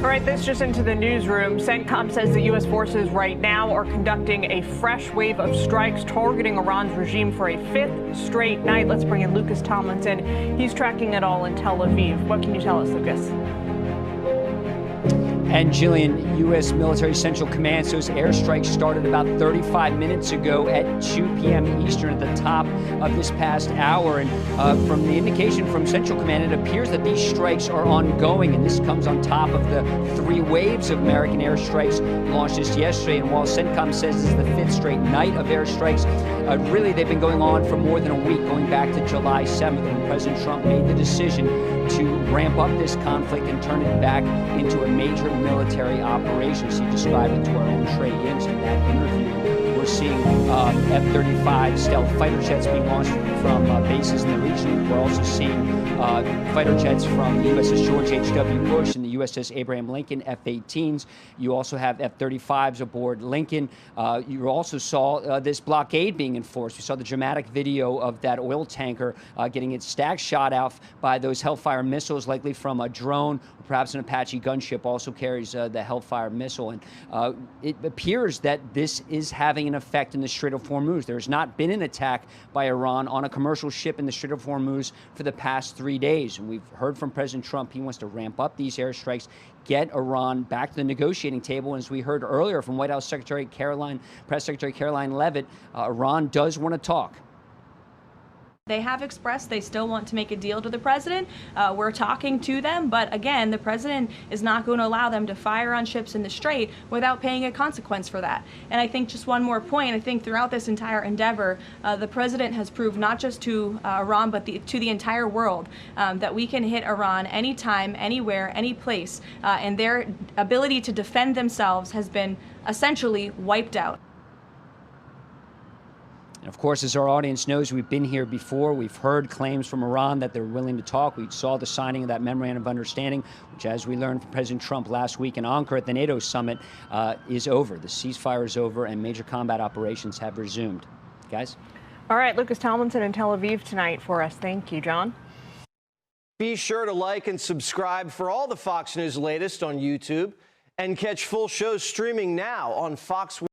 All right, this just into the newsroom. CENTCOM says that U.S. forces right now are conducting a fresh wave of strikes targeting Iran's regime for a fifth straight night. Let's bring in Lucas Tomlinson. He's tracking it all in Tel Aviv. What can you tell us, Lucas? And Jillian, U.S. Military Central Command says airstrikes started about 35 minutes ago at 2 p.m. Eastern at the top of this past hour. And from the indication from Central Command, it appears that these strikes are ongoing. And this comes on top of the 3 waves of American airstrikes launched just yesterday. And while CENTCOM says this is the 5th straight night of airstrikes, really they've been going on for more than a week, going back to July 7th when President Trump made the decision to ramp up this conflict and turn it back into a major military operation. So he described it to our own Trey Yimps in that interview. We're seeing F-35 stealth fighter jets being launched from bases in the region. We're also seeing fighter jets from the USS George H.W. Bush and the USS Abraham Lincoln F-18s. You also have F-35s aboard Lincoln. You also saw this blockade being enforced. We saw the dramatic video of that oil tanker getting its stack shot out by those Hellfire missiles, likely from a drone, or perhaps an Apache gunship also carries the Hellfire missile. And it appears that this is having an effect in the Strait of Hormuz. There has not been an attack by Iran on a commercial ship in the Strait of Hormuz for the past 3 days. And we've heard from President Trump, he wants to ramp up these airstrikes, get Iran back to the negotiating table. And as we heard earlier from White House Press Secretary Caroline Leavitt, Iran does want to talk. They have expressed they still want to make a deal to the president. We're talking to them, but again, the president is not going to allow them to fire on ships in the Strait without paying a consequence for that. And I think just one more point, I think throughout this entire endeavor, the president has proved not just to Iran, but to the entire world that we can hit Iran anytime, anywhere, any place, and their ability to defend themselves has been essentially wiped out. And of course, as our audience knows, we've been here before. We've heard claims from Iran that they're willing to talk. We saw the signing of that memorandum of understanding, which, as we learned from President Trump last week in Ankara at the NATO summit, is over. The ceasefire is over and major combat operations have resumed. Guys? All right, Lucas Tomlinson in Tel Aviv tonight for us. Thank you, John. Be sure to like and subscribe for all the Fox News latest on YouTube and catch full shows streaming now on Fox.